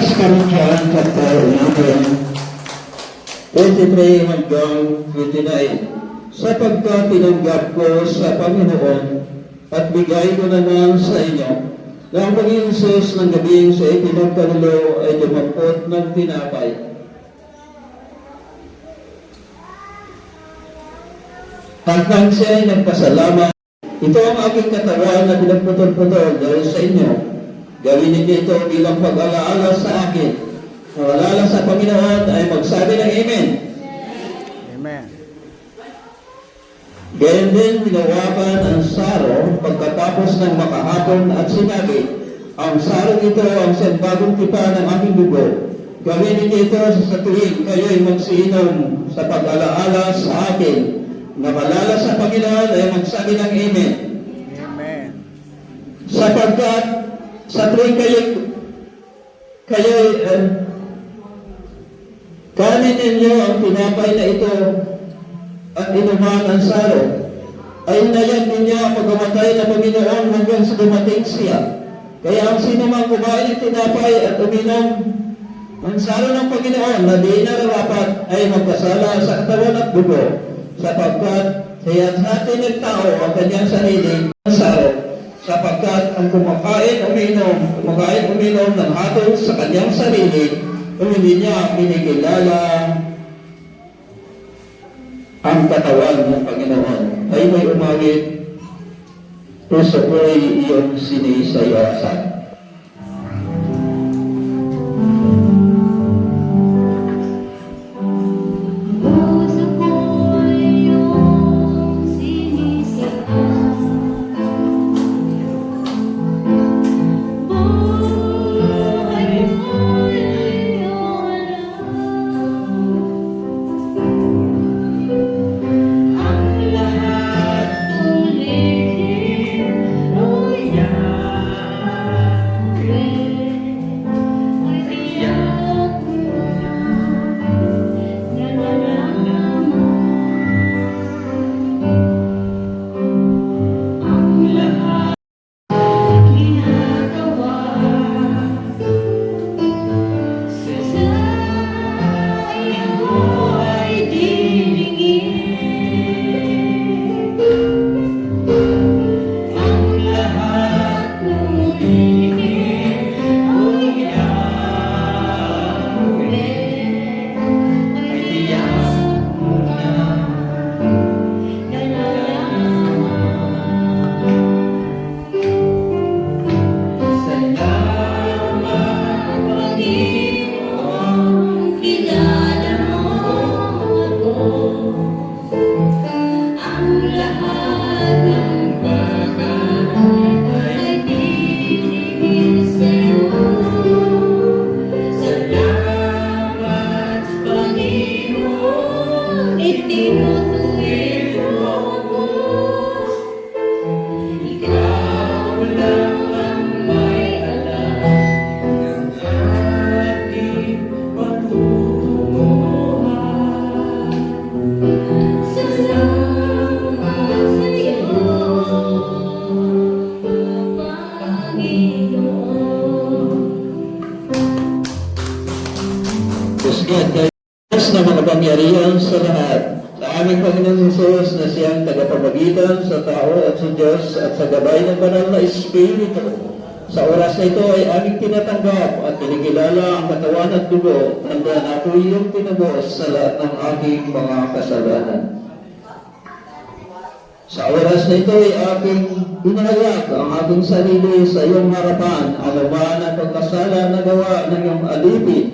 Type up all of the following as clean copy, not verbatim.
First Corinthians chapter 11, 23 hanggang 29. Sapagkat tinanggap ko sa Panginoon at bigay ko naman sa inyo na ang Panginoon Hesus ng gabing sa ipinagkalulo ay dumapot ng tinapay. Hanggang siya ay nagpasalamat, ito ang aking katawan na pinagputol-putol dahil sa inyo. Gawin ninyo ito bilang pag-alaala sa akin. Nawalala sa Panginoon ay magsabi ng Amen. Amen. Gayon din tinawakan ang saro pagkatapos ng makahapon at sinabi, ang saro ito ang bagong tipa ng aking dugo. Gawin ninyo ito sa tuwing kayo'y magsiinom sa pag-alaala sa akin. Nawalala sa Panginoon ay magsabi ng Amen. Amen. Sapagkat sa tuwing kayo'y kanin ninyo ang tinapay na ito at inuman ang saro, ay inayan ninyo ang pagkamatay na Panginoon hanggang sa dumating siya. Kaya ang sino mang kumain ng tinapay at uminom ang saro ng Panginoon na di nararapat ay magkasala sa katawan at dugo, sapagkat siya't natin ng tao ang kanyang sarili ng saro, sapagkat ang kumakain uminom ng hatol sa kanyang sarili, kung hindi niya pinikilala ang katawan ng Panginoon, ay may umawit, puso ko'y iyong sinisayasan. Diyos na mga kapangyarihan sa lahat, sa aming Panginoon Hesus na siyang tagapamagitan sa tao at sa Diyos at sa gabay ng banal na Espiritu. Sa oras na ito ay aming tinatanggap at kinikilala ang katawan at dugo hanggang ako iyong tinubos sa lahat ng aking mga kasalanan. Sa oras na ito ay aking inahayag ang aking sarili sa iyong harapan, anuman ang pagkasala na gawa ng iyong alipin.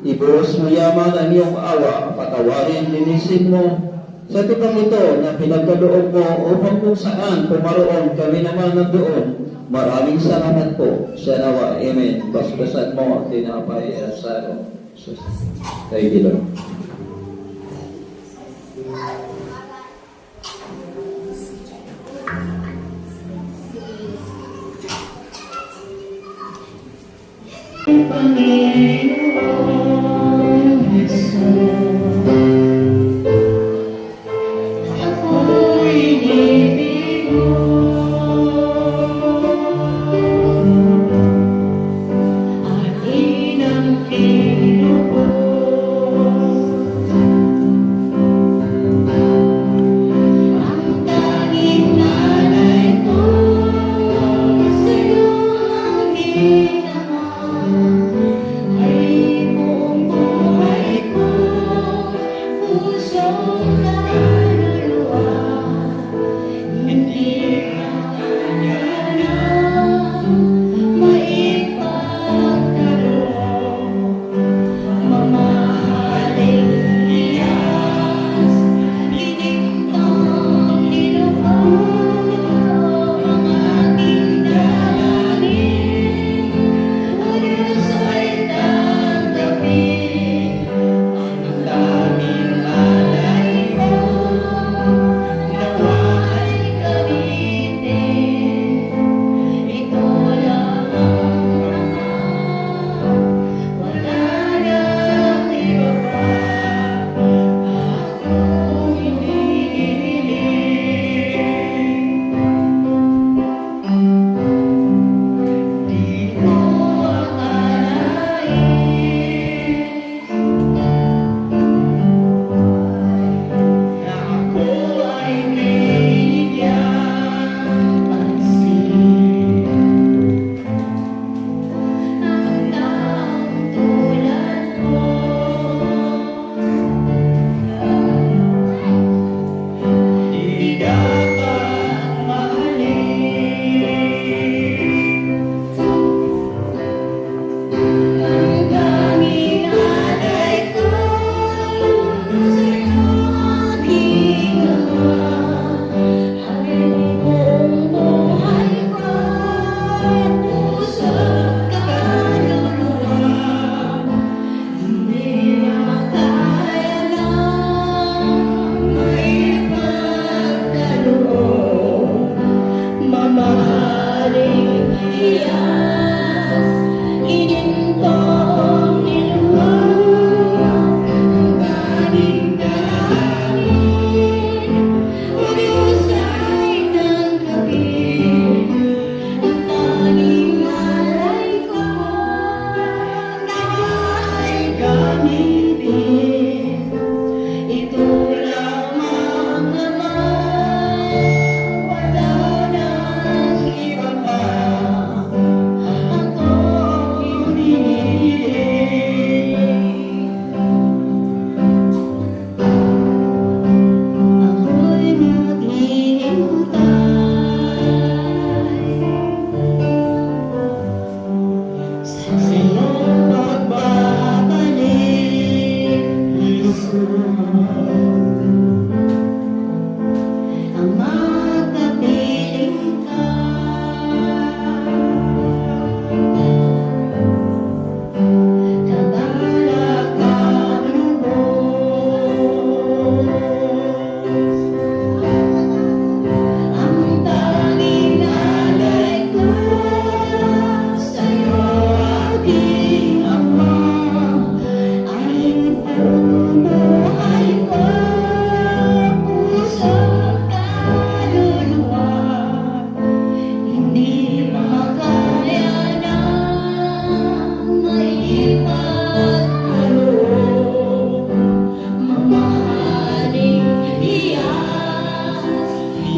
Ibuhos mo yaman ang iyong awa, patawarin, linisin mo sa tipang ito na pinagkaloob mo upang kung saan pumaroon kami naman nandoon. Maraming salamat po sa nawa. Amen. Basbasan mo ang tinapay at saro. Thank you, Lord. Panginoon Hesus, ako'y inibig mo. At inang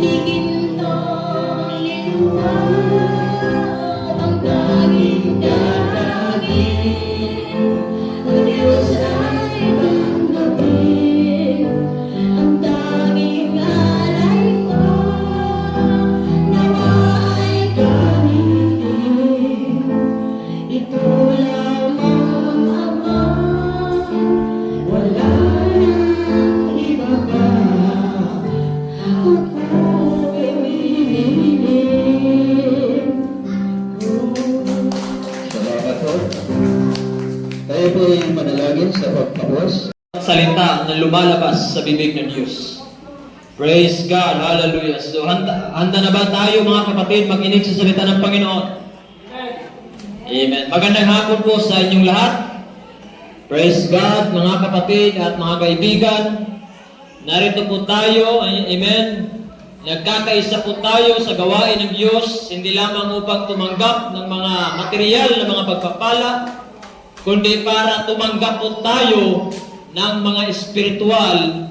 Ligintong lintang ang tanging dalangin. Ang Diyos ay tanggapin ang tanging alay ko. Nawa ay kamingin, ito lamang Ama, wala nang iba pa. Salamat po. Tayo po ay manalangin sa pagtapos. Salita na lumalabas sa bibig ng Diyos. Praise God, hallelujah. So handa na ba tayo mga kapatid makinig sa salita ng Panginoon? Amen. Magandang hapon po sa inyong lahat. Praise God, mga kapatid at mga kaibigan. Narito po tayo, amen. Nagkakaisa po tayo sa gawain ng Diyos, hindi lamang upang tumanggap ng mga material na mga pagpapala, kundi para tumanggap po tayo ng mga espiritual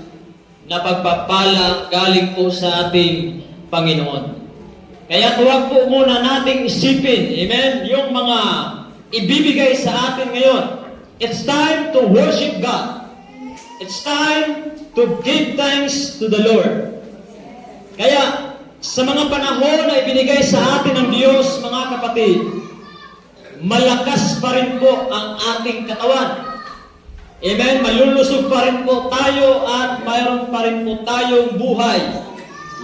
na pagpapala galing po sa ating Panginoon. Kaya huwag po muna nating isipin, amen, yung mga ibibigay sa atin ngayon. It's time to worship God. It's time to give thanks to the Lord. Kaya, sa mga panahon na ibinigay sa atin ng Diyos, mga kapatid, malakas pa rin po ang ating katawan. Amen? Malulusog pa rin po tayo at mayroon pa rin po tayong buhay.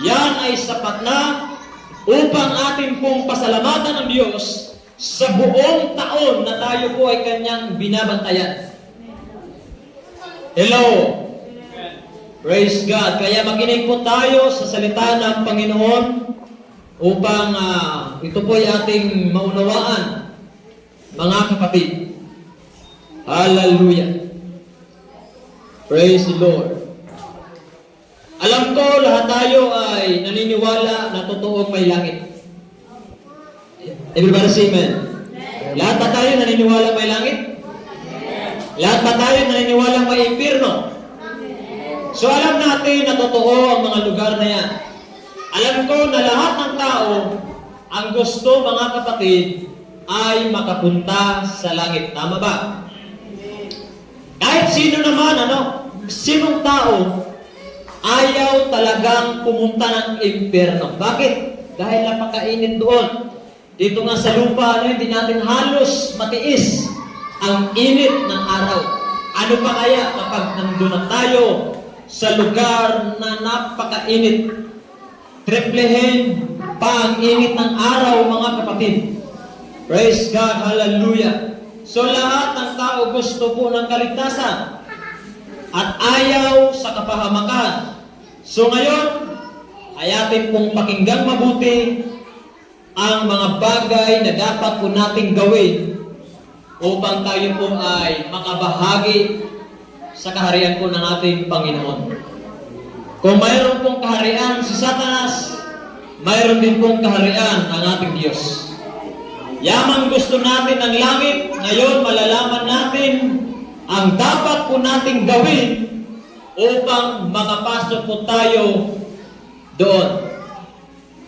Yan ay sapat na upang ating pong pasalamatan ng Diyos sa buong taon na tayo po ay Kanyang binabantayan. Hello! Praise God! Kaya makinig po tayo sa salita ng Panginoon upang ito po ay ating maunawaan, mga kapatid. Hallelujah! Praise the Lord! Alam ko lahat tayo ay naniniwala na totoong may langit. Everybody say amen. Lahat ba tayo naniniwala may langit? Lahat ba tayo naniniwala may impyerno? So alam natin na totoo ang mga lugar na yan. Alam ko na lahat ng tao ang gusto, mga kapatid, ay makapunta sa langit. Tama ba? Kahit sino naman, sinong tao ayaw talagang pumunta ng impyerno. Bakit? Dahil napakainit doon. Dito nga sa lupa, hindi natin halos matiis ang init ng araw. Ano pa kaya kapag nandun na tayo sa lugar na napakainit? Triplehin pa ang init ng araw, mga kapatid. Praise God, hallelujah. So lahat ng tao gusto po ng kaligtasan at ayaw sa kapahamakan. So ngayon, ay atin pong pakinggang mabuti ang mga bagay na dapat po nating gawin upang tayo po ay makabahagi sa kaharian po ng ating Panginoon. Kung mayroon pong kaharian si Satanas, mayroon din pong kaharian ang ating Diyos. Yamang gusto natin ng langit, ngayon malalaman natin ang dapat po nating gawin upang makapasok po tayo doon.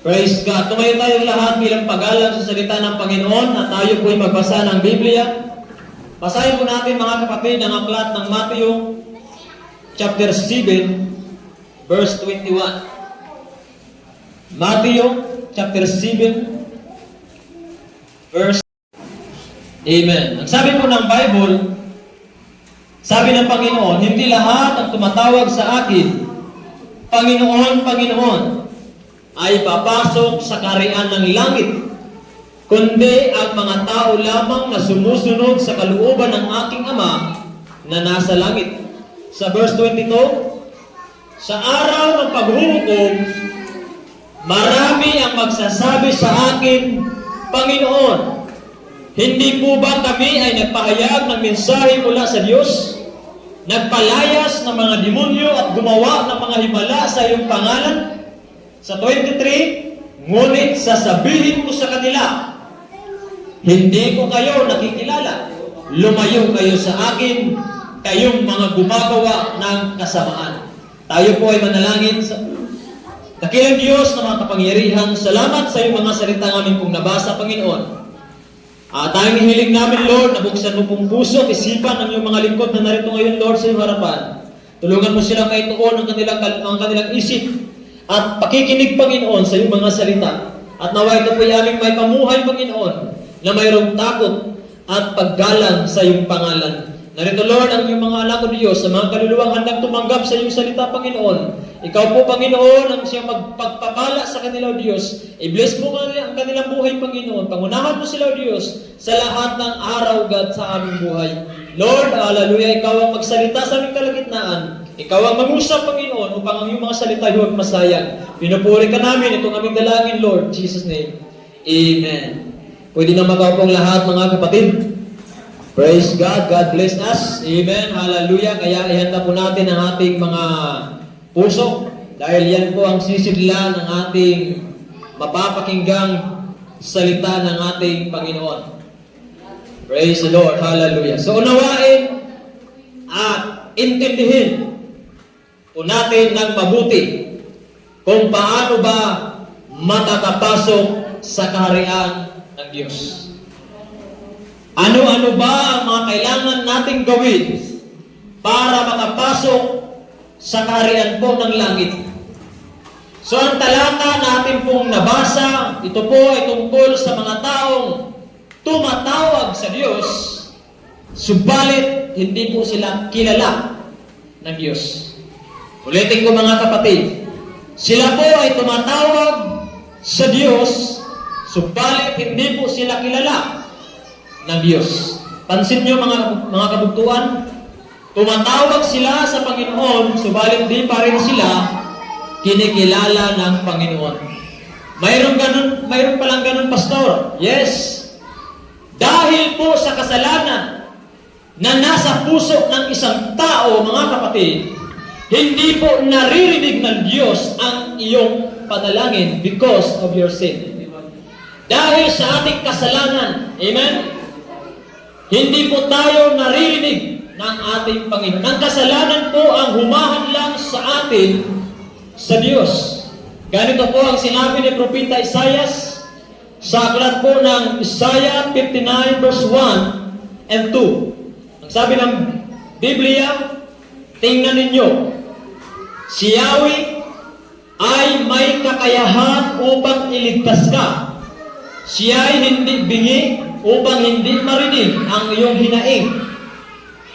Praise God. Tumayo tayong lahat bilang pag-alam sa salita ng Panginoon at tayo po ay magbasa ng Biblia. Basahin po natin, mga kapatid, ang aklat ng Matthew chapter 7 verse 21. Matthew chapter 7 verse Amen. Ang sabi po ng Bible, sabi ng Panginoon, hindi lahat ang tumatawag sa akin, Panginoon, Panginoon, ay papasok sa kaharian ng langit, kundi ang mga tao lamang na sumusunod sa kalooban ng aking Ama na nasa langit. Sa verse 22, sa araw ng paghuhukom, marami ang magsasabi sa akin, Panginoon, hindi po ba kami ay nagpahayag ng mensahe mula sa Diyos? Nagpalayas ng mga demonyo at gumawa ng mga himala sa iyong pangalan? Sa 23, ngunit sasabihin ko sa kanila, hindi ko kayo nakikilala. Lumayo kayo sa akin, kayong mga gumagawa ng kasamaan. Tayo po ay manalangin Dakilang Diyos na mga kapangyarihan, salamat sa iyong mga salita namin pong nabasa, Panginoon. Tayong hiling namin, Lord, na buksan mo pong puso at isipan ng iyong mga lingkod na narito ngayon, Lord, sa iyong harapan. Tulungan mo silang kaituon ang kanilang isip at pakikinig, Panginoon, sa iyong mga salita. At nawa ito po aming may pamuhay, Panginoon, na mayroong takot at paggalang sa iyong pangalan. Narito, Lord, ang iyong mga anak o Diyos, sa mga kaluluwang handang tumanggap sa iyong salita, Panginoon. Ikaw po, Panginoon, ang siyang magpagpapala sa kanila, o Diyos. I-bless mo ang kanilang buhay, Panginoon. Pangunahan mo sila, o Diyos, sa lahat ng araw, God, sa aming buhay. Lord, hallelujah, ikaw ang magsalita sa aming kalagitnaan. Ikaw ang mangusap, Panginoon, upang ang iyong mga salita huwag masayang. Pinupuri ka namin itong aming dalangin, Lord. In Jesus' name. Amen. Pwede na magawapong lahat, mga kapatid. Praise God. God bless us. Amen. Hallelujah. Kaya ihanda po natin ang ating mga puso. Dahil yan po ang sisidla ng ating mapapakinggang salita ng ating Panginoon. Praise the Lord. Hallelujah. So unawain at intindihin po natin ng mabuti kung paano ba makakapasok sa kaharian ng Diyos. Ano-ano ba ang mga kailangan nating gawin para makapasok sa kaharian po ng langit? So ang talata natin pong nabasa, ito po ay tungkol sa mga taong tumatawag sa Diyos, subalit hindi po sila kilala ng Diyos. Ulitin ko, mga kapatid, sila po ay tumatawag sa Diyos, subalit hindi po sila kilala ng Diyos. Pansin nyo, mga kabugtuan, tumatawag sila sa Panginoon, subalit di pa rin sila kinikilala ng Panginoon. Mayroon palang ganun, pastor. Yes. Dahil po sa kasalanan na nasa puso ng isang tao, mga kapatid, hindi po naririnig ng Diyos ang iyong panalangin because of your sin. Dahil sa ating kasalanan, amen? Hindi po tayo naririnig ng ating Panginoon. Ang kasalanan po ang humahanlang sa atin sa Diyos. Ganito po ang sinabi ni Propeta Isaias sa aklat po ng Isaiah 59 verse 1 and 2. Ang sabi ng Biblia, tingnan ninyo, si Yahweh ay may kakayahan upang iligtas ka. Siya ay hindi bingi upang hindi marinig ang iyong hinaing.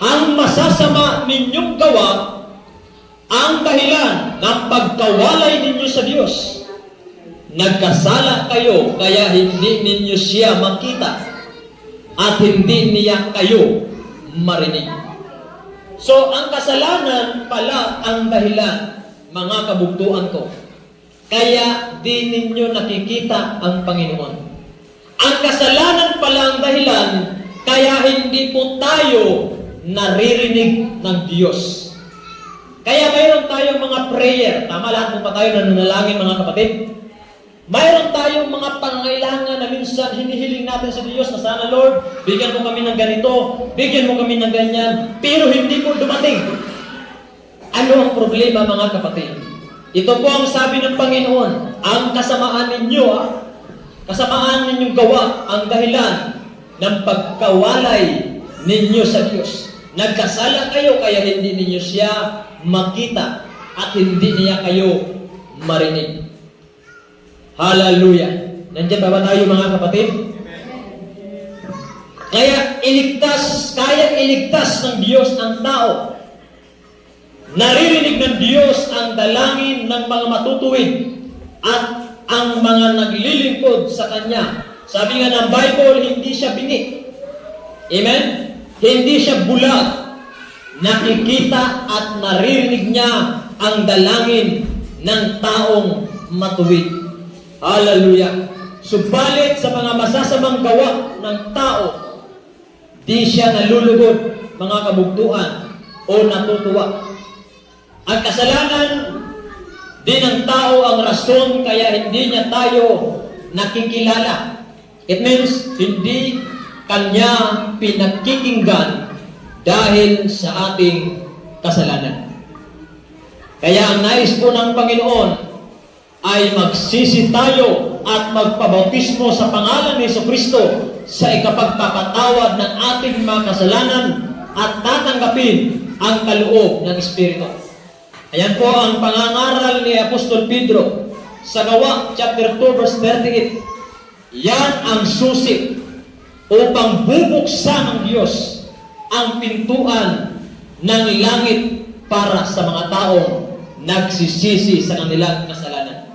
Ang masasama ninyong gawa ang dahilan ng pagkawalay ninyo sa Diyos. Nagkasala kayo kaya hindi ninyo siya makita at hindi niya kayo marinig. So, ang kasalanan pala ang dahilan, mga kabugtuan ko. Kaya di ninyo nakikita ang Panginoon. Ang kasalanan pala ang dahilan, kaya hindi po tayo naririnig ng Diyos. Kaya mayroon tayong mga prayer. Tama, lahat po pa tayo nananalangin, mga kapatid. Mayroon tayong mga pangailangan na minsan hinihiling natin sa Diyos na sana, Lord, bigyan mo kami ng ganito, bigyan mo kami ng ganyan, pero hindi po dumating. Ano ang problema, mga kapatid? Ito po ang sabi ng Panginoon, ang kasamaan ninyo, kasamaan ninyong gawa ang dahilan ng pagkawalay ninyo sa Diyos. Nagkasala kayo kaya hindi ninyo siya makita at hindi niya kayo marinig. Hallelujah. Nandiyan ba tayo, mga kapatid? Kaya iligtas ng Diyos ang tao. Naririnig ng Diyos ang dalangin ng mga matutuwid at ang mga naglilingkod sa Kanya. Sabi nga ng Bible, hindi siya bingi. Amen? Hindi siya bulag. Nakikita at naririnig niya ang dalangin ng taong matuwid. Hallelujah. Subalit sa mga masasamang gawa ng tao, di siya nalulugod, mga kabugtuan, o natutuwa. Ang kasalanan din ng tao ang rason kaya hindi niya tayo nakikilala. It means hindi kanya pinakikinggan dahil sa ating kasalanan. Kaya ang nais po ng Panginoon ay magsisi tayo at magpabautismo sa pangalan ni Jesucristo sa ikapagpapatawad ng ating mga kasalanan at tatanggapin ang kaloob ng Espiritu. Ayan po ang pangangaral ni Apostol Pedro sa Gawa chapter 2 verse 38. Yan ang susi upang bubuksan ng Diyos ang pintuan ng langit para sa mga taong nagsisisi sa kanilang kasalanan.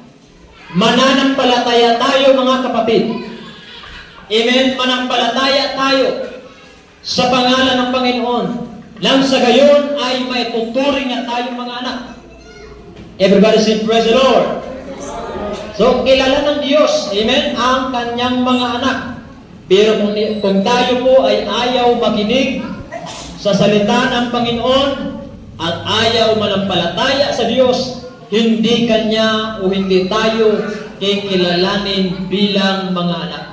Mananampalataya tayo mga kapatid. Amen? Manampalataya tayo sa pangalan ng Panginoon. Nang sa gayon ay may tuturing na tayong mga anak. Everybody say, praise the Lord. So, kilala ng Diyos, amen, ang kanyang mga anak. Pero kung tayo po ay ayaw makinig sa salita ng Panginoon at ayaw manampalataya sa Diyos, hindi kanya o hindi tayo kikilalanin bilang mga anak.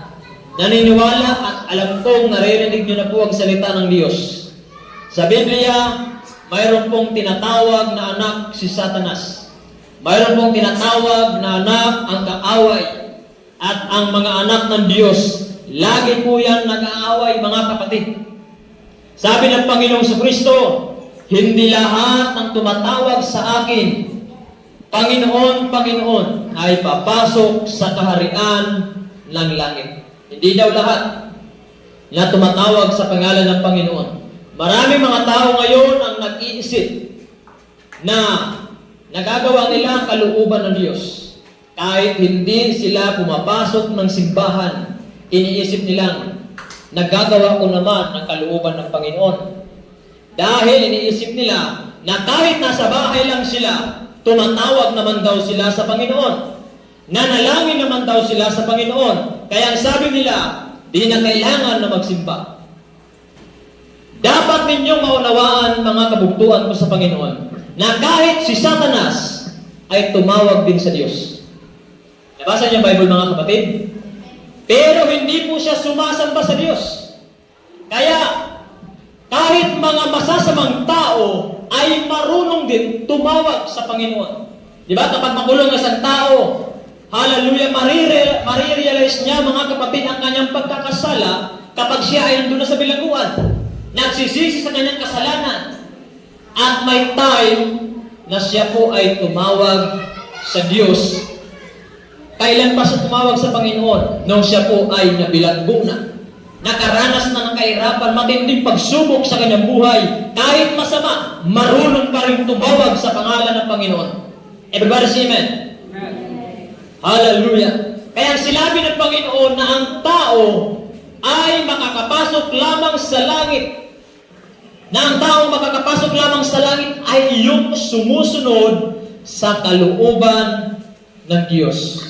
Naniniwala at alam kong naririnig niyo na po ang salita ng Diyos. Sa Biblia, mayroon pong tinatawag na anak si Satanas. Mayroon pong tinatawag na anak ang kaaway. At ang mga anak ng Diyos, lagi po yan nag-aaway, mga kapatid. Sabi ng Panginoong Jesucristo, hindi lahat ng tumatawag sa akin, Panginoon, Panginoon, ay papasok sa kaharian ng langit. Hindi daw lahat na tumatawag sa pangalan ng Panginoon. Maraming mga tao ngayon ang nag-iisip na nagagawa nila ang kalooban ng Diyos. Kahit hindi sila pumapasok ng simbahan, iniisip nilang nagagawa ko naman ang kalooban ng Panginoon. Dahil iniisip nila na kahit nasa bahay lang sila, tumatawag naman daw sila sa Panginoon. Nanalangin naman daw sila sa Panginoon. Kaya ang sabi nila, di na kailangan na magsimba. Dapat ninyong maunawaan, mga kabugtuan ko sa Panginoon, na kahit si Satanas ay tumawag din sa Diyos. Nabasa niyo ang Bible, mga kapatid? Pero hindi po siya sumasamba sa Diyos. Kaya, kahit mga masasamang tao ay marunong din tumawag sa Panginoon. Di ba? Kapag makulong ang isang tao, hallelujah, marirealize niya, mga kapatid, ang kanyang pagkakasala kapag siya ay nandun na sa bilangguan. Nagsisisi sa kanyang kasalanan. At may time na siya po ay tumawag sa Diyos. Kailan pa siya tumawag sa Panginoon? Nung siya po ay nabilanggo na. Nakaranas na ng kahirapan, matinding pagsubok sa kanyang buhay. Kahit masama, marunong pa rin tumawag sa pangalan ng Panginoon. Everybody say amen. Hallelujah. Kaya sinabi ng Panginoon na ang tao ay makakapasok lamang sa langit. Na ang taong makakapasok lamang sa langit ay yung sumusunod sa kalooban ng Diyos.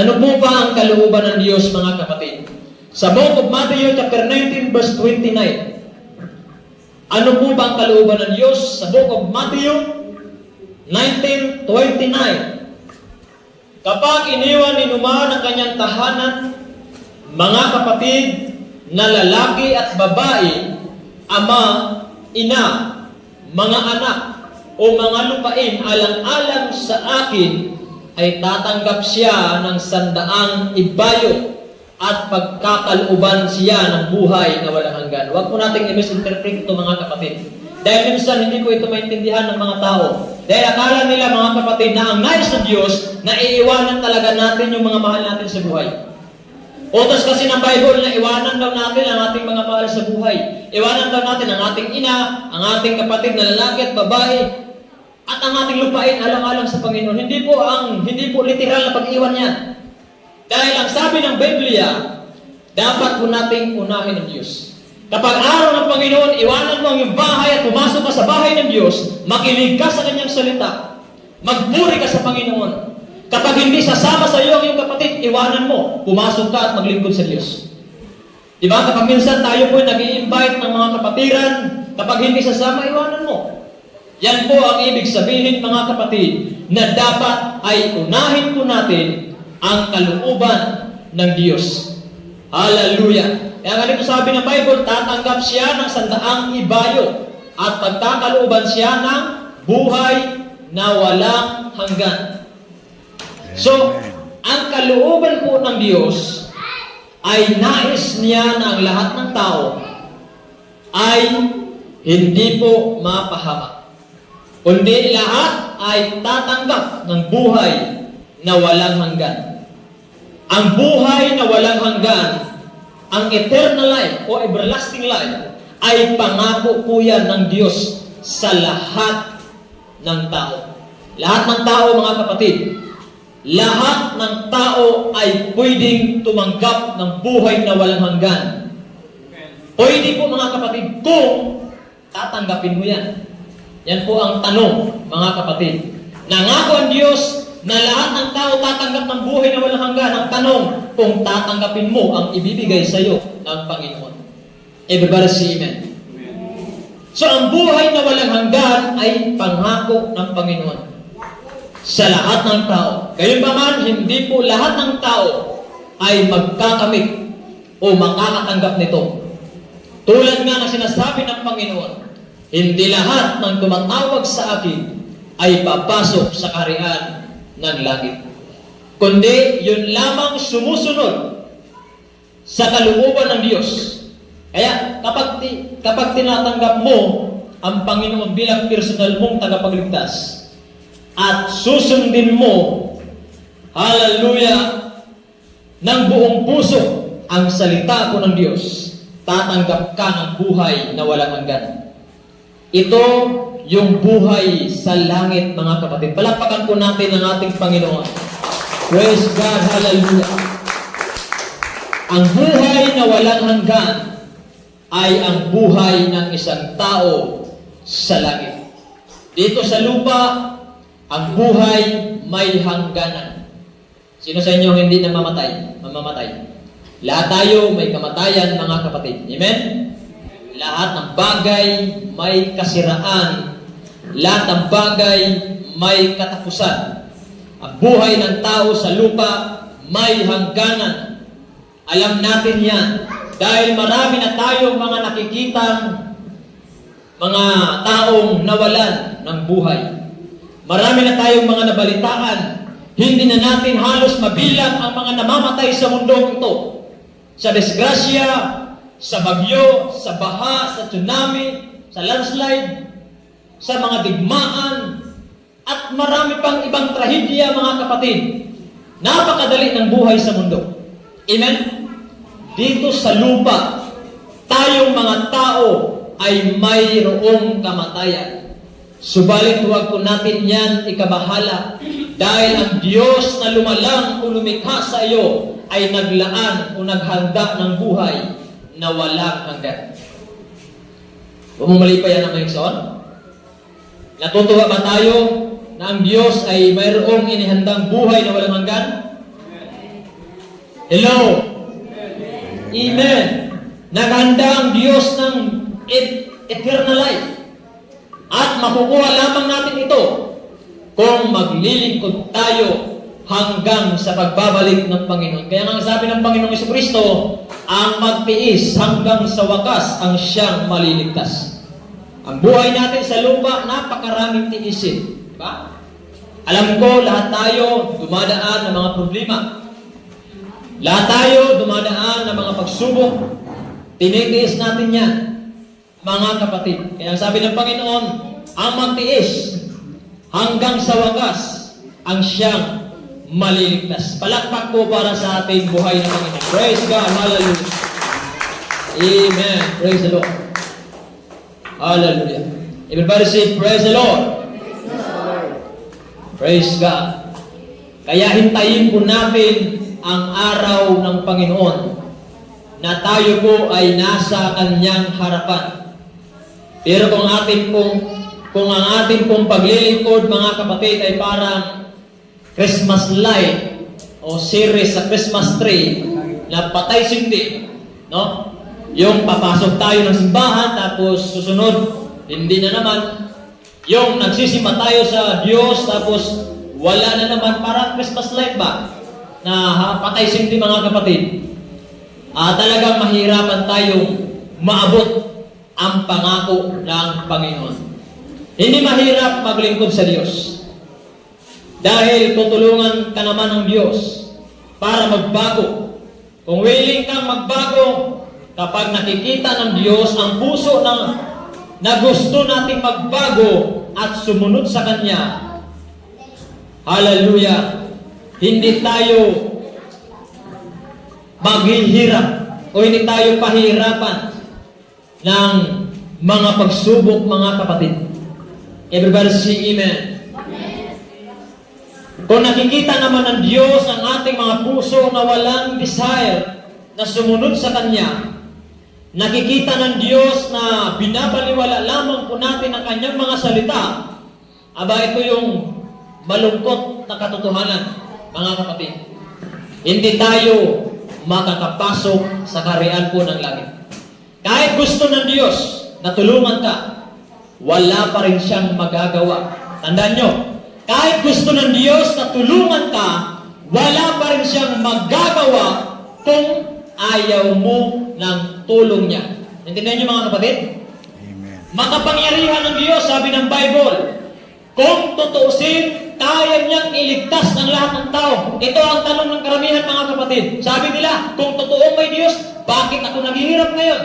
Ano po ba ang kalooban ng Diyos, mga kapatid? Sa book of Matthew chapter 19 verse 29. Ano po ba ang kalooban ng Diyos? Sa book of Matthew 19:29. Kapag iniwan ni Numa ng kanyang tahanan, mga kapatid na lalaki at babae, ama, ina, mga anak, o mga lupain alang-alang sa akin, ay tatanggap siya ng 100 ibayo at pagkakalooban siya ng buhay na walang hanggan. Huwag po nating i-misinterpret ito, mga kapatid. Dahil minsan hindi po ito maintindihan ng mga tao. Dahil akala nila, mga kapatid, na ang nais ng Diyos na iiwanan talaga natin yung mga mahal natin sa buhay. Utos kasi ng Bible na iwanan daw natin ang ating mga mahal sa buhay. Iwanan daw natin ang ating ina, ang ating kapatid na lalaki at babae, at ang ating lupain alang-alang sa Panginoon. Hindi po literal na pag-iwan yan. Dahil ang sabi ng Biblia, dapat po nating unahin ang Diyos. Kapag araw ng Panginoon, iwanan mo ang iyong bahay at pumasok ka sa bahay ng Diyos, makinig ka sa kanyang salita, magpuri ka sa Panginoon. Kapag hindi sasama sa iyo ang iyong kapatid, iwanan mo, pumasok ka at maglingkod sa Diyos. Diba? Kapag minsan tayo po nag-i-invite ng mga kapatiran, kapag hindi sasama, iwanan mo. Yan po ang ibig sabihin, mga kapatid, na dapat ay unahin po natin ang kalooban ng Diyos. Hallelujah! Kaya nga dito sabi ng Bible, tatanggap siya ng 100 ibayo at pagkakalooban siya ng buhay na walang hanggan. So, ang kalooban po ng Diyos ay nais niya na ang lahat ng tao ay hindi po mapahamak, kundi lahat ay tatanggap ng buhay na walang hanggan. Ang buhay na walang hanggan, ang eternal life o everlasting life, ay pangako po yan ng Diyos sa lahat ng tao. Lahat ng tao, mga kapatid, lahat ng tao ay pwedeng tumanggap ng buhay na walang hanggan. Pwede po, mga kapatid, kung tatanggapin mo yan. Yan po ang tanong, mga kapatid. Nangako ang Diyos na lahat ng tao tatanggap ng buhay na walang hanggan. Ang tanong, kung tatanggapin mo ang ibibigay sa iyo ng Panginoon. Everybody say amen. So, ang buhay na walang hanggan ay pangako ng Panginoon sa lahat ng tao. Gayunpaman, hindi po lahat ng tao ay magkakamit o makakatanggap nito. Tulad nga ng sinasabi ng Panginoon, hindi lahat ng tumatawag sa akin ay papasok sa kaharian ng langit, kundi yun lamang sumusunod sa kalooban ng Diyos. Kaya kapag tinatanggap mo ang Panginoon bilang personal mong tagapagligtas at susundin mo, hallelujah, ng buong puso ang salita po ng Diyos, tatanggap ka ng buhay na walang hanggan. Ito yung buhay sa langit, mga kapatid. Palakpakan po natin ang ating Panginoon. Praise God, hallelujah. Ang buhay na walang hanggan ay ang buhay ng isang tao sa langit. Dito sa lupa, ang buhay may hangganan. Sino sa inyo hindi namamatay? Mamamatay. Lahat tayo may kamatayan, mga kapatid. Amen? Lahat ng bagay may kasiraan. Lahat ng bagay may katapusan. Ang buhay ng tao sa lupa may hangganan. Alam natin yan. Dahil marami na tayong mga nakikitang mga taong nawalan ng buhay. Marami na tayong mga nabalitaan. Hindi na natin halos mabilang ang mga namamatay sa mundong ito. Sa disgrasya, sa bagyo, sa baha, sa tsunami, sa landslide, sa mga digmaan, at marami pang ibang trahedya, mga kapatid. Napakadali ng buhay sa mundo. Amen? Dito sa lupa, tayong mga tao ay mayroong kamatayan. Subalit huwag po natin yan ikabahala dahil ang Diyos na lumalang o lumikha sa iyo ay naglaan o naghanda ng buhay na walang hanggan. Bumumali pa yan ang Mayson? Natutuwa ba tayo na ang Diyos ay mayroong inihandang buhay na walang hanggan? Hello? Amen. Naghanda ang Diyos ng eternal life. At makukuha lamang natin ito kung maglilingkod tayo hanggang sa pagbabalik ng Panginoon. Kaya nga sabi ng Panginoong Jesucristo, ang magtiis hanggang sa wakas ang siyang maliligtas. Ang buhay natin sa lupa, napakaraming tiisin. Diba? Alam ko, lahat tayo dumadaan ng mga problema. Lahat tayo dumadaan ng mga pagsubok. Tinitiis natin yan, mga kapatid. Kaya sabi ng Panginoon, ang magtiis hanggang sa wakas ang siyang maliligtas. Palakpak po para sa ating buhay na Panginoon. Praise God. Hallelujah. Amen. Praise the Lord. Hallelujah. Everybody say, praise the Lord. Praise God. Kaya hintayin po natin ang araw ng Panginoon na tayo po ay nasa kanyang harapan. Pero kung ang ating pong paglilingkod, mga kapatid, ay parang Christmas light o series sa Christmas tree na patay sindi, no? Yung papasok tayo ng simbahan tapos susunod hindi na naman. Yung nagsisimba tayo sa Diyos tapos wala na naman, parang Christmas light ba? Na patay sindi, mga kapatid. Talagang mahirapan tayong maabot ang pangako ng Panginoon. Hindi mahirap maglingkod sa Diyos. Dahil tutulungan ka naman ng Diyos para magbago. Kung willing kang magbago, kapag nakikita ng Diyos ang puso na gusto nating magbago at sumunod sa Kanya, hallelujah, hindi tayo maghihirap o hindi tayo pahirapan ng mga pagsubok, mga kapatid. Everybody say amen. Kung nakikita naman ng Diyos ang ating mga puso na walang desire na sumunod sa Kanya, nakikita ng Diyos na binabaliwala lamang po natin ang Kanyang mga salita, aba ito yung malungkot na katotohanan, mga kapatid. Hindi tayo makakapasok sa kaharian po ng langit. Kahit gusto ng Diyos na tulungan ka, wala pa rin siyang magagawa. Tandaan nyo, kahit gusto ng Diyos na tulungan ka, wala pa rin siyang magagawa kung ayaw mo ng tulong niya. Intindihan niyo mga kapatid? Amen. Makapangyarihan ng Diyos, sabi ng Bible. Kung tutuusin, kaya niyang iligtas ng lahat ng tao. Ito ang tanong ng karamihan mga kapatid. Sabi nila, kung totoong may Diyos, bakit ako naghihirap ngayon?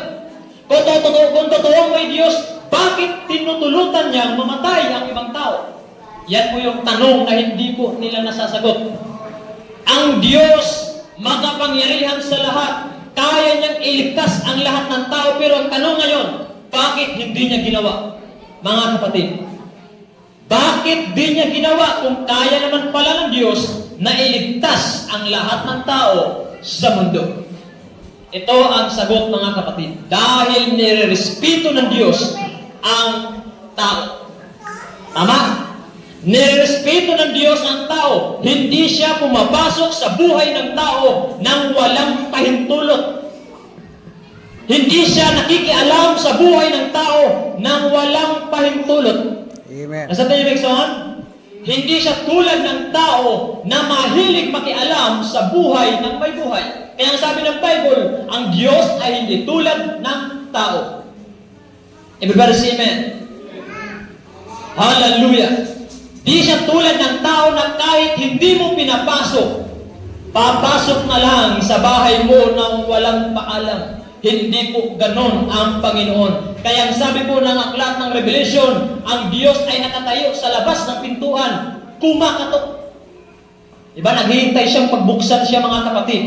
Kung totoong may Diyos, bakit tinutulutan niyang mamatay ang ibang tao? Yan po yung tanong na hindi po nila nasasagot. Ang Diyos, makapangyarihan sa lahat, kaya niyang iligtas ang lahat ng tao, pero ang tanong ngayon, bakit hindi niya ginawa? Mga kapatid, bakit di niya ginawa kung kaya naman pala ng Diyos na iligtas ang lahat ng tao sa mundo? Ito ang sagot mga kapatid. Dahil nirerespeto ng Diyos ang tao. Tama? Nirerespeto ng Diyos ang tao. Hindi siya pumapasok sa buhay ng tao nang walang pahintulot. Hindi siya nakikialam sa buhay ng tao nang walang pahintulot. Amen. Nasa tayo Bekson? Hindi siya tulad ng tao na mahilig makialam sa buhay ng may buhay. Kaya ang sabi ng Bible, ang Diyos ay hindi tulad ng tao. Everybody say amen. Hallelujah. Di siya tulad ng tao na kahit hindi mo pinapasok, papasok na lang sa bahay mo nang walang paalam. Hindi po ganon ang Panginoon. Kaya ang sabi po ng aklat ng Revelation, ang Diyos ay nakatayo sa labas ng pintuan, kumakatok. Diba, naghihintay siyang pagbuksan siya mga kapatid.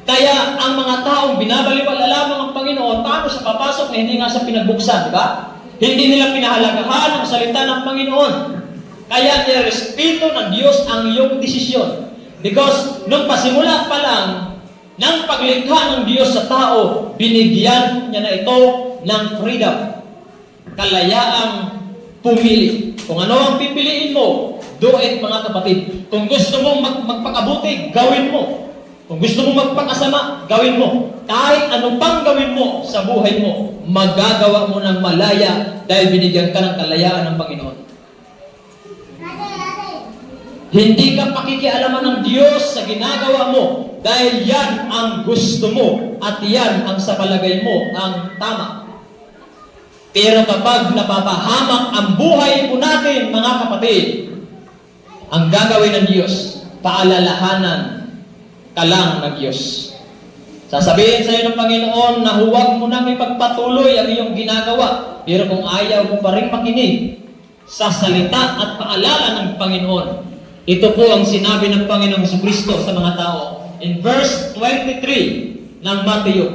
Kaya ang mga taong binabaliwala lamang ang Panginoon, paano siya papasok na hindi nga siya pinagbuksan, diba? Hindi nila pinahalagahan ang salita ng Panginoon. Kaya nirespeto ng Diyos ang iyong desisyon. Because nung pasimula pa lang, ng paglikha ng Diyos sa tao, binigyan niya na ito ng freedom. Kalayaang pumili. Kung ano ang pipiliin mo, do it mga kapatid. Kung gusto mong magpakabuti, gawin mo. Kung gusto mong magpakasama, gawin mo. Kahit ano pang gawin mo sa buhay mo, magagawa mo ng malaya dahil binigyan ka ng kalayaan ng Panginoon. Hindi ka pakikialaman ng Diyos sa ginagawa mo dahil yan ang gusto mo at yan ang sa palagay mo ang tama. Pero kapag napapahamak ang buhay po natin, mga kapatid, ang gagawin ng Diyos, paalalahanan ka lang ng Diyos. Sasabihin sa iyo ng Panginoon na huwag mo nang ipagpatuloy ang iyong ginagawa. Pero kung ayaw mo pa rin makinig sa salita at paalala ng Panginoon, ito po ang sinabi ng Panginoong Jesucristo sa mga tao. In verse 23 ng Mateo,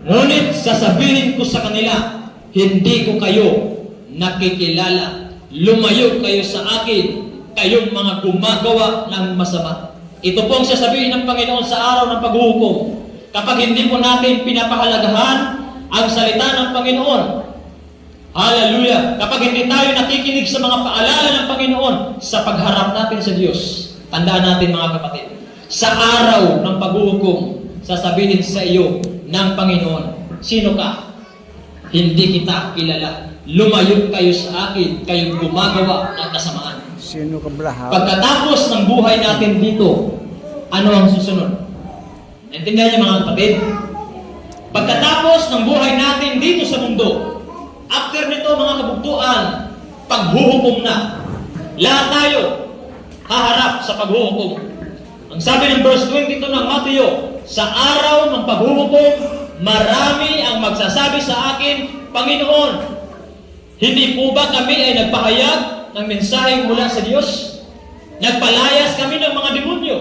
ngunit sasabihin ko sa kanila, hindi ko kayo nakikilala. Lumayo kayo sa akin, kayong mga gumagawa ng masama. Ito po ang sasabihin ng Panginoon sa araw ng paghuhukom. Kapag hindi po natin pinapahalagahan ang salita ng Panginoon, hallelujah! Kapag hindi tayo nakikinig sa mga paalala ng Panginoon sa pagharap natin sa Diyos, tandaan natin mga kapatid, sa araw ng paghuhukom, sasabihin sa iyo ng Panginoon, sino ka? Hindi kita kilala. Lumayo kayo sa akin, kayong gumagawa ng kasamaan. Sino ka blaha? Pagkatapos ng buhay natin dito, ano ang susunod? Naintindihan niyo mga kapatid? Pagkatapos ng buhay natin dito sa mundo, after nito mga kabugtuan, paghuhukom na. Lahat tayo, haharap sa paghuhukom. Ang sabi ng verse 22 ng Mateo, sa araw ng paghuhukom, marami ang magsasabi sa akin, Panginoon, hindi po ba kami ay nagpahayag ng mensaheng mula sa Diyos? Nagpalayas kami ng mga demonyo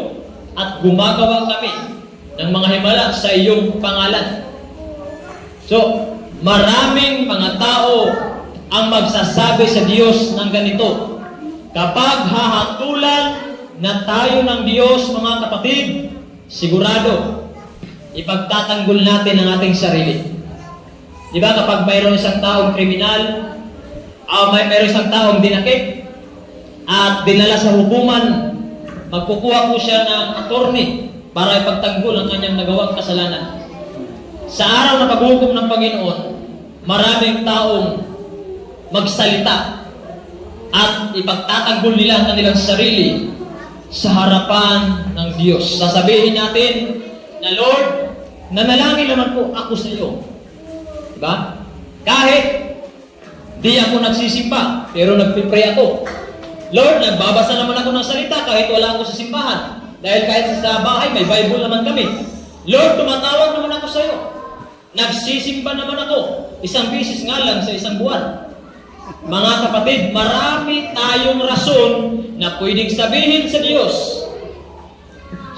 at gumagawa kami ng mga himala sa iyong pangalan. So, maraming mga tao ang magsasabi sa Diyos ng ganito. Kapag hahatulan na tayo ng Diyos, mga kapatid, sigurado, ipagtatanggol natin ang ating sarili. Di ba kapag mayroon isang taong kriminal, mayroon isang taong dinakip, at dinala sa hukuman, magkukuha po siya ng attorney para ipagtanggol ang kanyang nagawang kasalanan. Sa araw na paghuhukom ng Panginoon, maraming taong magsalita at ipagtatanggol nila ang kanilang sarili sa harapan ng Diyos. Sasabihin natin na, Lord, nanalangin naman po ako sa iyo. Diba? Kahit di ako nagsisimba, pero nagpipray ako. Lord, nagbabasa naman ako ng salita kahit wala ako sa simbahan. Dahil kahit sa bahay, may Bible naman kami. Lord, tumatawag naman ako sa iyo. Nagsisimba naman ako. Isang bisis nga lang sa isang buwan. Mga kapatid, marami tayong rason na pwedeng sabihin sa Diyos.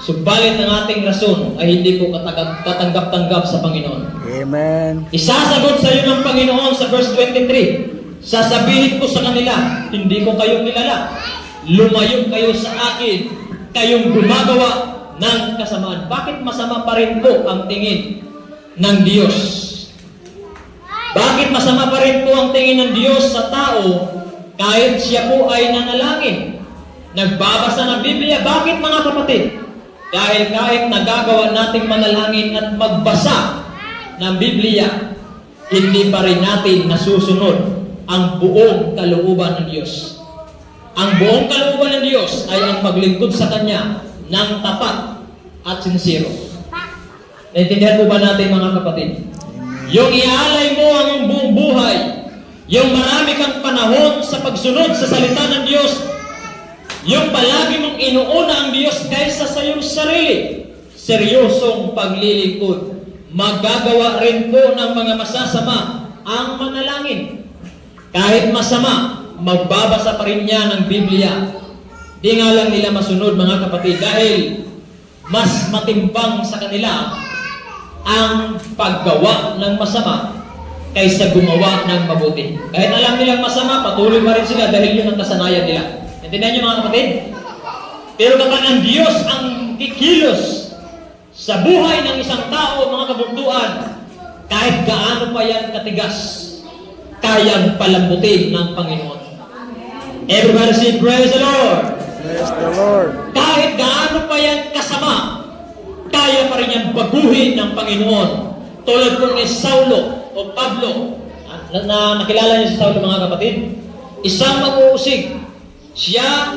Subalit ang ating rason ay hindi po katanggap-tanggap sa Panginoon. Amen. Isasagot sa iyo ng Panginoon sa verse 23. Sasabihin ko sa kanila, hindi ko kayo kilala. Lumayo kayo sa akin, kayong gumagawa ng kasamaan. Bakit masama pa rin po ang tingin ng Diyos? Bakit masama pa rin po ang tingin ng Diyos sa tao kahit siya po ay nanalangin? Nagbabasa ng Biblia. Bakit, mga kapatid? Dahil kahit nagagawa nating manalangin at magbasa ng Biblia, hindi pa rin natin nasusunod ang buong kalooban ng Diyos. Ang buong kalooban ng Diyos ay ang paglingkod sa Kanya ng tapat at sincero. Naintindihan po ba natin, mga kapatid? Yung iaalay mo ang iyong buong buhay, yung marami kang panahon sa pagsunod sa salita ng Diyos, yung palagi mong inuuna ang Diyos kaysa sa iyong sarili, seryosong paglilingkod, magagawa rin po ng mga masasama ang manalangin. Kahit masama, magbabasa pa rin niya ng Biblia. Di nga lang nila masunod, mga kapatid, dahil mas matimbang sa kanila ang paggawa ng masama kaysa gumawa ng mabuti. Kahit alam nilang masama, patuloy pa rin sila dahil yun ang kasanayan nila. Naintindihan niyo, mga kapatid? Pero kapag ang Diyos ang kikilos sa buhay ng isang tao, mga kabuntuan, kahit gaano pa yan katigas, kayang palambutin ng Panginoon. Everybody say, praise the Lord! Praise the Lord. Kahit gaano pa yan kasama, kaya pa rin yan baguhin ng Panginoon. Tulad po ni Saulo o Pablo, na nakilala niyo si Saulo, mga kapatid. Isang mag-uusig. Siya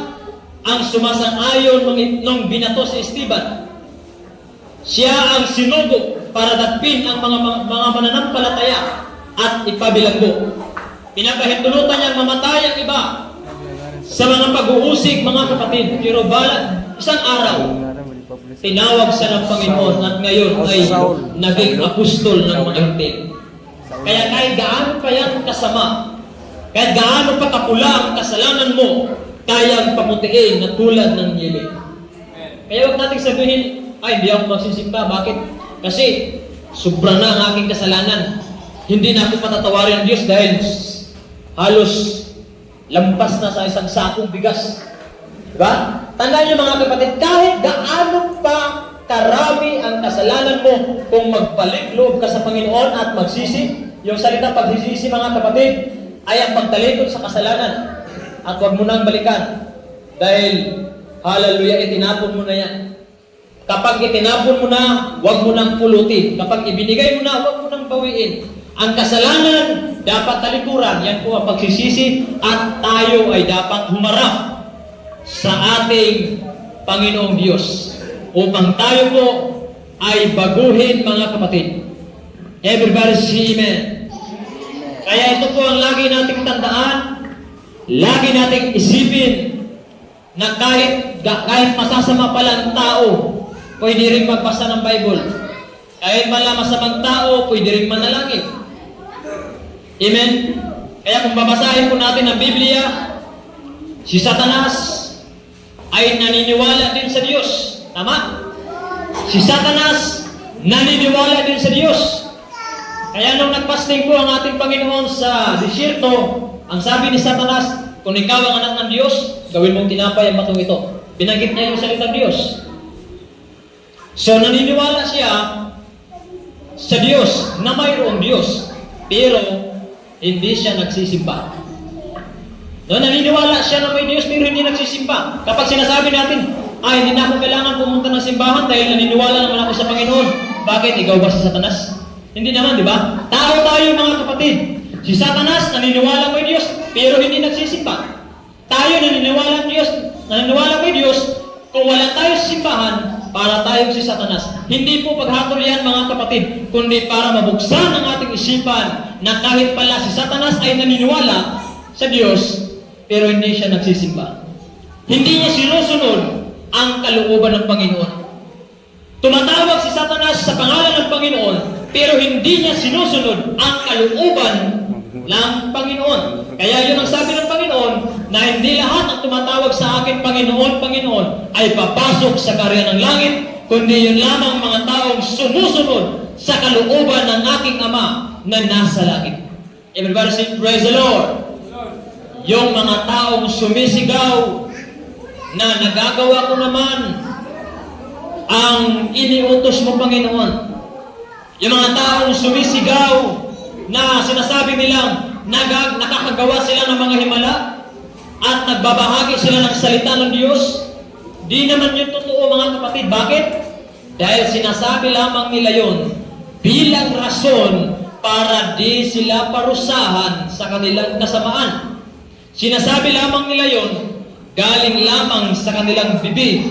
ang sumasang-ayon nung binato si Esteban. Siya ang sinugo para dapin ang mga mananampalataya at ipabilanggo. Pinapahintulutan niyang mamatay ang iba sa mga pag-uusig, mga kapatid. Pero isang araw, tinawag siya ng Panginoon at ngayon ay naging apostol ng mga hintil. Kaya kahit gaano pa yan kasama, kahit gaano pa kapula ang kasalanan mo, kayang pamutiin na tulad ng niyebe. Kaya huwag natin sabihin, ay, hindi ako magsisimba. Bakit? Kasi sobra na ang aking kasalanan. Hindi na ako patatawarin ng Diyos dahil halos lampas na sa isang sakong bigas. Diba? Tandaan niyo, mga kapatid, kahit gaano pa karami ang kasalanan mo, kung magbalik loob ka sa Panginoon at magsisi, yung salita pagsisisi, mga kapatid, ay ang pagtalikod sa kasalanan. At huwag mo nang balikan. Dahil, hallelujah, itinapon mo na yan. Kapag itinapon mo na, huwag mo nang pulutin. Kapag ibinigay mo na, huwag mo nang bawiin. Ang kasalanan, dapat talikuran. Yan po ang pagsisisi. At tayo ay dapat humarap sa ating Panginoong Diyos. Upang tayo po ay baguhin, mga kapatid. Everybody say amen. Kaya ito po ang lagi nating tandaan. Lagi nating isipin na kahit masasama pala ang tao, pwede rin magbasa ng Bible. Kahit pala masamang tao, pwede rin manalangin. Amen? Kaya kung babasahin po natin ang Biblia, si Satanas ay naniniwala din sa Diyos. Tama? Si Satanas naniniwala din sa Diyos. Kaya nung nagpasting po ang ating Panginoon sa disyerto, ang sabi ni Satanas, kung ikaw ang anak ng Diyos, gawin mong tinapay ang batong ito. Binanggit niya yung salitang Diyos. So naniniwala siya sa Diyos na mayroong Diyos, pero hindi siya nagsisimba. No, naniniwala siya na may Diyos pero hindi nagsisimba. Kapag sinasabi natin, hindi na ako kailangan pumunta ng simbahan dahil naniniwala naman ako sa Panginoon. Bakit? Ikaw ba si Satanas? Hindi naman, di ba? Tao tayo mga kapatid. Si Satanas naniniwala may Diyos pero hindi nagsisimba. Tayo naniniwala may Diyos kung wala tayo sa simbahan para tayo si Satanas. Hindi po paghatol yan mga kapatid, kundi para mabuksan ang ating isipan na kahit pala si Satanas ay naniniwala sa Diyos pero hindi siya nagsisimba. Hindi niya sinusunod ang kalooban ng Panginoon. Tumatawag si Satanas sa pangalan ng Panginoon pero hindi niya sinusunod ang kalooban ng Panginoon. Kaya yun ang sabi ng Panginoon na hindi lahat ng tumatawag sa akin Panginoon, Panginoon ay papasok sa karya ng langit, kundi yun lamang mga taong sumusunod sa kalooban ng aking Ama na nasa langit. Everybody say, praise the Lord. Yung mga taong sumisigaw na nagagawa ko naman ang iniutos mo, Panginoon. Yung mga taong sumisigaw na sinasabi nilang nakakagawa sila ng mga himala at nagbabahagi sila ng salita ng Diyos, di naman yun totoo mga kapatid. Bakit? Dahil sinasabi lamang nila yun bilang rason para di sila parusahan sa kanilang kasamaan. Sinasabi lamang nila yun galing lamang sa kanilang bibig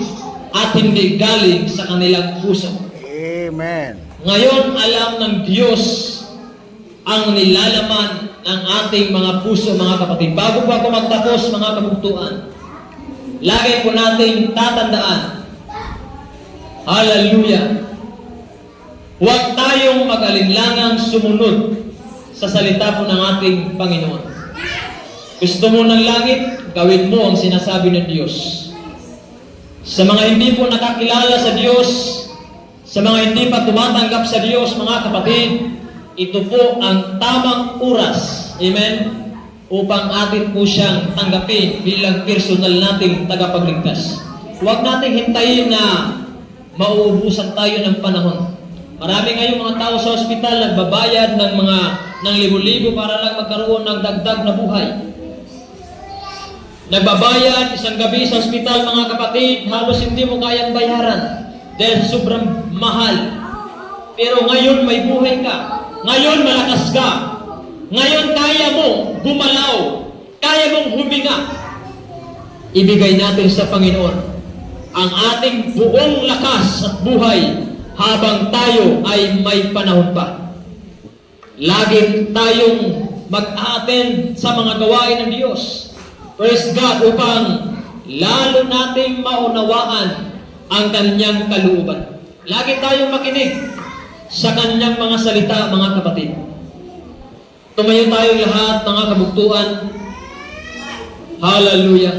at hindi galing sa kanilang puso. Amen. Ngayon, alam ng Diyos ang nilalaman ng ating mga puso, mga kapatid. Bago po ako magtapos, mga kabugtuan, lagi po nating tatandaan, hallelujah, huwag tayong mag-alinlangang sumunod sa salita po ng ating Panginoon. Gusto mo ng langit, gawin mo ang sinasabi ng Diyos. Sa mga hindi po nakakilala sa Diyos, sa mga hindi pa tumatanggap sa Diyos, mga kapatid, ito po ang tamang oras, amen, upang atin po siyang tanggapin bilang personal nating tagapagligtas. Huwag nating hintayin na mauubusan tayo ng panahon. Marami ngayong mga tao sa ospital nagbabayad ng libo-libo para lang magkaroon ng dagdag na buhay. Nagbabayad isang gabi sa ospital, mga kapatid, halos hindi mo kayang bayaran dahil sobrang mahal. Pero ngayon may buhay ka. Ngayon malakas ka. Ngayon kaya mo gumalaw. Kaya mong huminga. Ibigay natin sa Panginoon ang ating buong lakas at buhay habang tayo ay may panahon pa. Lagi tayong mag-attend sa mga gawain ng Diyos. Praise God, upang lalo nating maunawaan ang Kanyang kalooban. Lagi tayong makinig sa Kanyang mga salita, mga kapatid. Tumayo tayong lahat, mga kabugtuan. Hallelujah.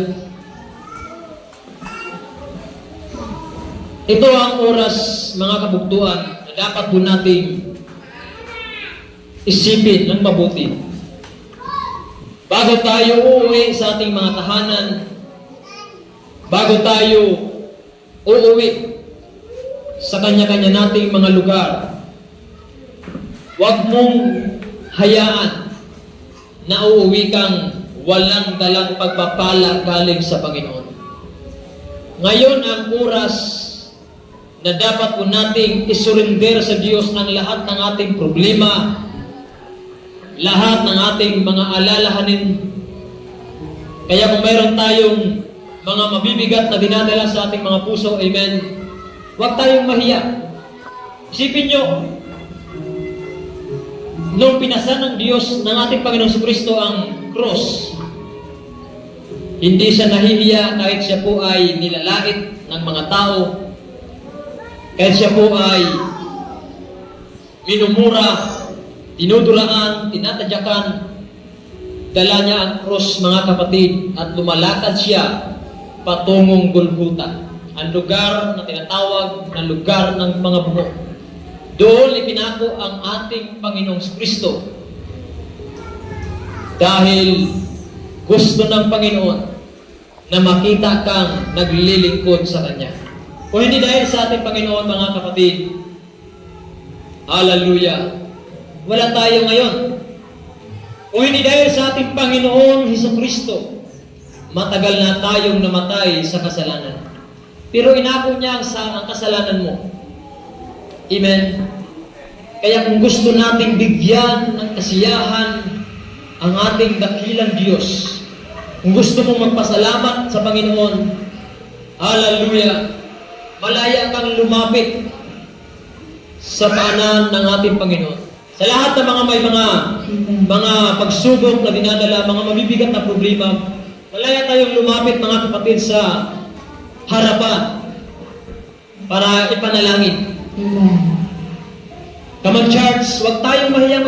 Ito ang oras, mga kabugtuan, na dapat po nating isipin ng mabuti. Bago tayo uuwi sa ating mga tahanan, bago tayo uuwi sa kanya-kanya nating mga lugar, huwag mong hayaan na uuwi kang walang dalang pagpapala galing sa Panginoon. Ngayon ang oras na dapat po nating isurrender sa Diyos ang lahat ng ating problema, lahat ng ating mga alalahanin. Kaya kung mayroon tayong mga mabibigat na dinadala sa ating mga puso, amen, huwag tayong mahiya. Isipin nyo, nung pinasan ng Diyos ng ating Panginoong Jesucristo ang cross, Hindi siya nahihiya kahit siya po ay nilalait ng mga tao. Kahit siya po ay minumura, tinudulaan, tinatadyakan. Dala niya ang krus, mga kapatid, at lumalakad siya patungong Golgota, ang lugar na tinatawag na lugar ng mga buhok. Doon ipinako ang ating Panginoong Kristo. Dahil gusto ng Panginoon na makita kang naglilingkod sa Kanya. Kung hindi dahil sa ating Panginoon, mga kapatid, hallelujah, wala tayo ngayon. Kung hindi dahil sa ating Panginoon Hesukristo, matagal na tayong namatay sa kasalanan. Pero inako niya ang kasalanan mo. Amen. Kaya kung gusto nating bigyan ng kasiyahan ang ating dakilang Diyos, kung gusto mong magpasalamat sa Panginoon, hallelujah, malaya kang lumapit sa paanan ng ating Panginoon. Sa lahat ng mga may mga pagsubok na dinadala, mga mabibigat na problema, malaya tayong lumapit, mga kapatid, sa harapan para ipanalangin. Amen. Come on, church, huwag tayong mahiyang